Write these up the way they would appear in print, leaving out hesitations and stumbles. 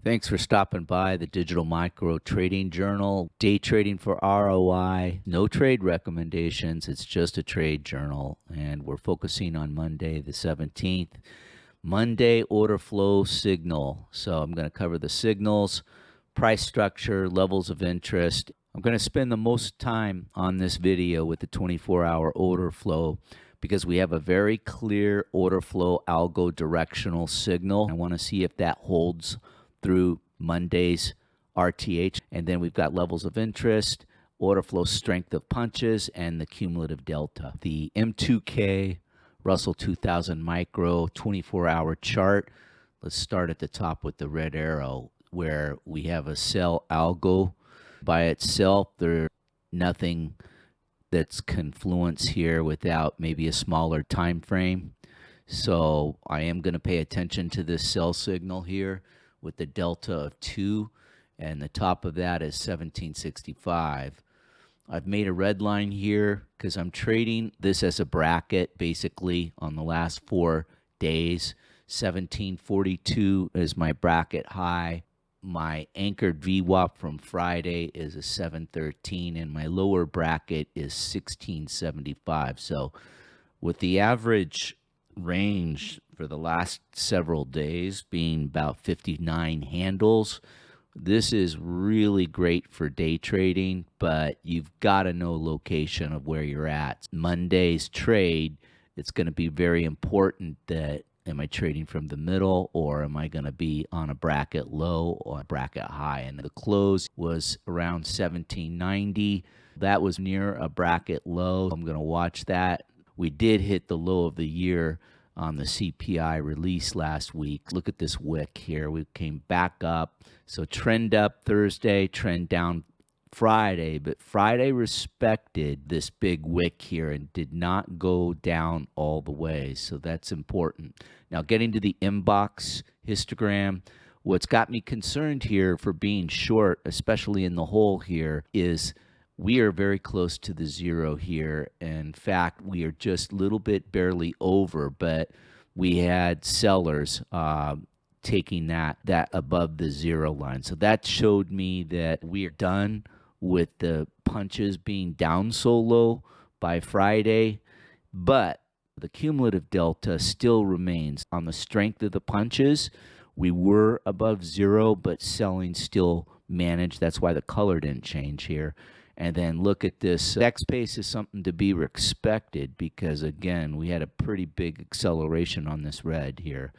Thanks for stopping by the Digital Micro Trading Journal. Day trading for ROI, no trade recommendations. It's just a trade journal. And we're focusing on Monday, the 17th. Monday order flow signal. So I'm going to cover the signals, price structure, levels of interest. I'm going to spend the most time on this video with the 24-hour order flow because we have a very clear order flow algo directional signal. I want to see if that holds through Monday's RTH. And then we've got levels of interest, order flow strength of punches, and the cumulative delta. The M2K Russell 2000 Micro 24-hour chart. Let's start at the top with the red arrow where we have a sell algo by itself. There's nothing that's confluence here without maybe a smaller time frame. So I am going to pay attention to this sell signal here with the delta of 2, and the top of that is 1765. I've made a red line here because I'm trading this as a bracket basically on the last 4 days. 1742 is my bracket high. My anchored VWAP from Friday is a 713, and my lower bracket is 1675. So with the average range for the last several days being about 59 handles, this is really great for day trading, but you've got to know location of where you're at. Monday's trade, it's going to be very important that am I trading from the middle or am I going to be on a bracket low or a bracket high? And the close was around 1790. That was near a bracket low. I'm going to watch that. We did hit the low of the year on the CPI release last week. Look at this wick here. We came back up. So trend up Thursday, trend down Friday, but Friday respected this big wick here and did not go down all the way. So that's important. Now getting to the inbox histogram, what's got me concerned here for being short, especially in the hole here, is we are very close to the zero here. In fact, we are just a little bit barely over, but we had sellers taking that above the zero line. So that showed me that we are done with the punches being down so low by Friday, but the cumulative delta still remains on the strength of the punches. We were above zero, but selling still managed. That's why the color didn't change here. And then look at this. Next pace is something to be expected because, again, we had a pretty big acceleration on this red here.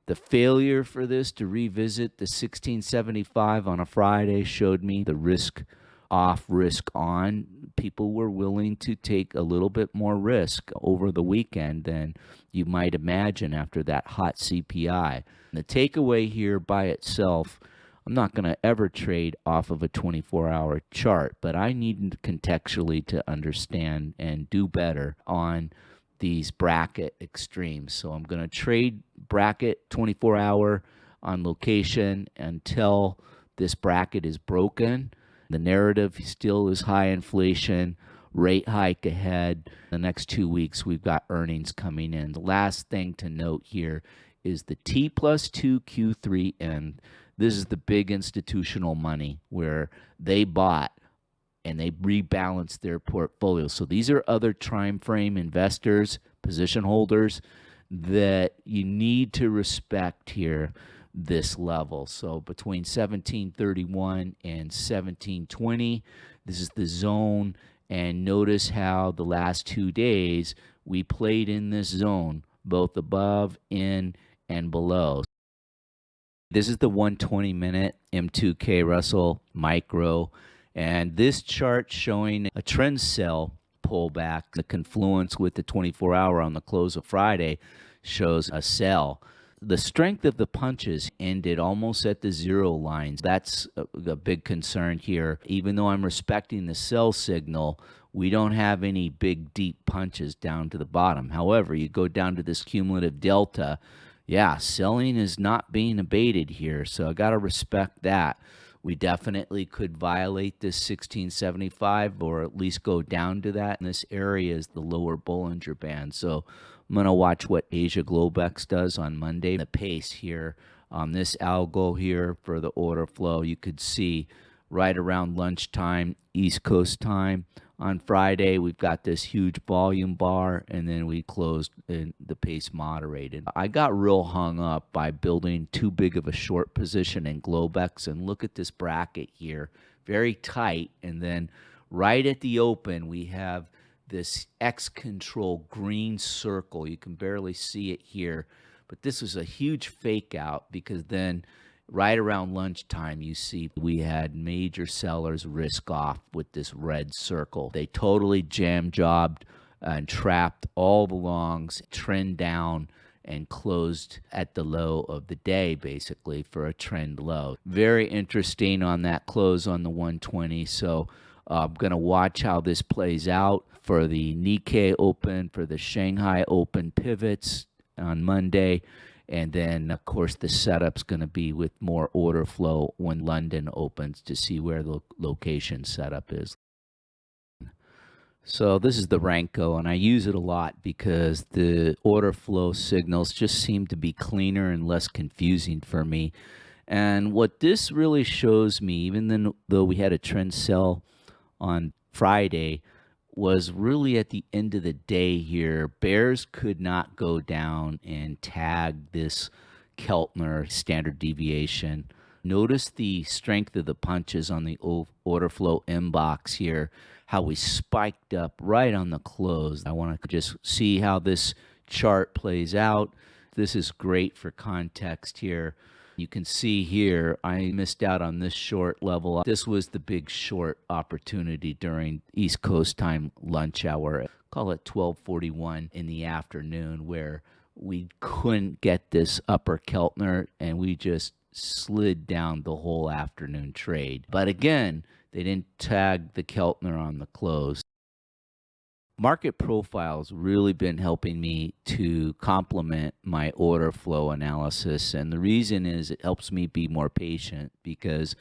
The failure for this to revisit the 1675 on a Friday showed me the risk off, risk on. People were willing to take a little bit more risk over the weekend than you might imagine after that hot CPI. The takeaway here by itself, I'm not going to ever trade off of a 24-hour chart, but I need contextually to understand and do better on these bracket extremes. So I'm going to trade bracket 24-hour on location until this bracket is broken. The narrative still is high inflation, rate hike ahead. The next 2 weeks, we've got earnings coming in. The last thing to note here is the T+2 Q3 end. This is the big institutional money where they bought and they rebalanced their portfolio. So these are other time frame investors, position holders that you need to respect here this level. So between 1731 and 1720, this is the zone. And notice how the last 2 days we played in this zone, both above, in, and below. This is the 120-minute M2K Russell Micro, and this chart showing a trend sell pullback. The confluence with the 24-hour on the close of Friday shows a sell. The strength of the punches ended almost at the zero lines. That's a big concern here. Even though I'm respecting the sell signal, we don't have any big deep punches down to the bottom. However, you go down to this cumulative delta, yeah, selling is not being abated here, so I got to respect that. We definitely could violate this 1675 or at least go down to that. And this area is the lower Bollinger Band. So I'm going to watch what Asia Globex does on Monday. The pace here On this algo here for the order flow, you could see right around lunchtime, East Coast time. On Friday, we've got this huge volume bar, and then we closed and the pace moderated. I got real hung up by building too big of a short position in Globex, and look at this bracket here, very tight, and then right at the open, we have this X control green circle. You can barely see it here, but this was a huge fake out because then right around lunchtime, you see we had major sellers risk off with this red circle. They totally jam jobbed and trapped all the longs, trend down, and closed at the low of the day, basically, for a trend low. Very interesting on that close on the 120. So I'm going to watch how this plays out for the Nikkei Open, for the Shanghai Open pivots on Monday. And then, of course, the setup's going to be with more order flow when London opens to see where the location setup is. So this is the Renko, and I use it a lot because the order flow signals just seem to be cleaner and less confusing for me. And what this really shows me, even though we had a trend sell on Friday, was really at the end of the day here, bears could not go down and tag this Keltner standard deviation. Notice the strength of the punches on the order flow inbox here, how we spiked up right on the close. I want to just see how this chart plays out. This is great for context here. You can see here, I missed out on this short level. This was the big short opportunity during East Coast time lunch hour. Call it 12:41 in the afternoon, where we couldn't get this upper Keltner and we just slid down the whole afternoon trade. But again, they didn't tag the Keltner on the close. Market Profile's really been helping me to complement my order flow analysis. And the reason is it helps me be more patient because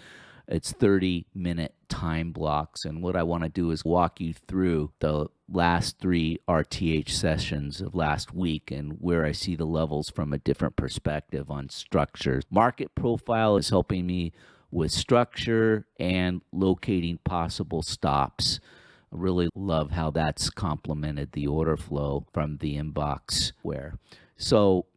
it's 30-minute time blocks. And what I want to do is walk you through the last 3 RTH sessions of last week and where I see the levels from a different perspective on structures. Market Profile is helping me with structure and locating possible stops. I really love how that's complemented the order flow from the inbox where. So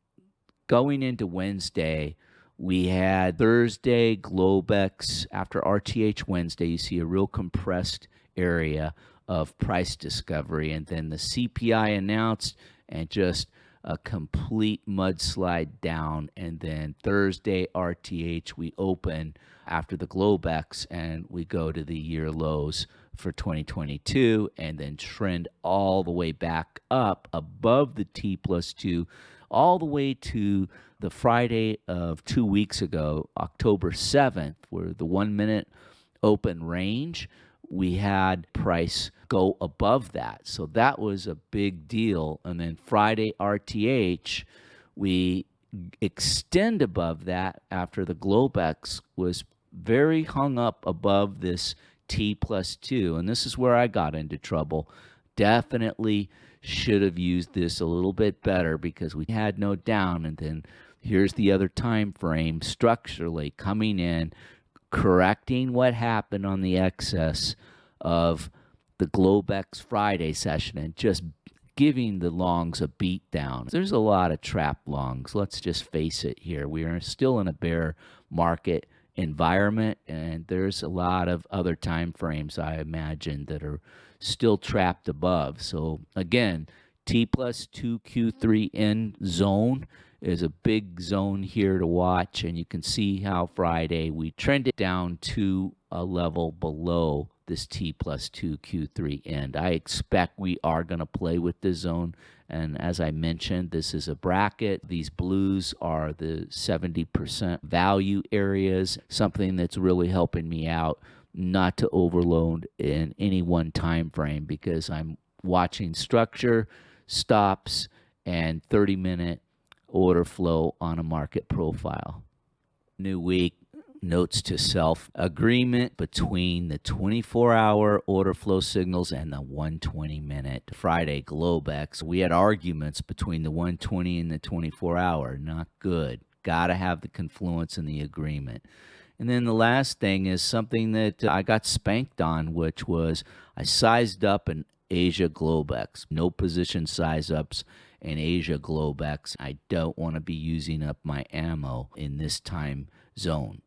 going into Wednesday, we had Thursday Globex. After RTH Wednesday, you see a real compressed area of price discovery, and then the CPI announced and just a complete mudslide down. And then Thursday RTH, we open after the Globex and we go to the year lows for 2022 and then trend all the way back up above the T+2 all the way to the Friday of 2 weeks ago, October 7th, where the 1 minute open range, we had price go above that. So that was a big deal. And then Friday RTH, we extend above that after the Globex was very hung up above this T+2. And this is where I got into trouble. Definitely should have used this a little bit better because we had no down. And then here's the other time frame structurally coming in, correcting what happened on the excess of the Globex Friday session and just giving the longs a beat down. There's a lot of trap longs. Let's just face it here. We are still in a bear market environment, and there's a lot of other time frames, I imagine, that are still trapped above. So again, T+2 Q3 end zone is a big zone here to watch, and you can see how Friday we trended down to a level below this T+2 Q3 end. I expect we are going to play with this zone, and as I mentioned, this is a bracket. These blues are the 70% value areas, something that's really helping me out not to overload in any one time frame because I'm watching structure, stops, and 30-minute order flow on a market profile. New week, notes to self, agreement between the 24-hour order flow signals and the 120-minute Friday Globex. We had arguments between the 120 and the 24-hour. Not good. got to have the confluence and the agreement. And then the last thing is something that I got spanked on, which was I sized up an Asia Globex. No position size ups in Asia Globex. I don't want to be using up my ammo in this time zone.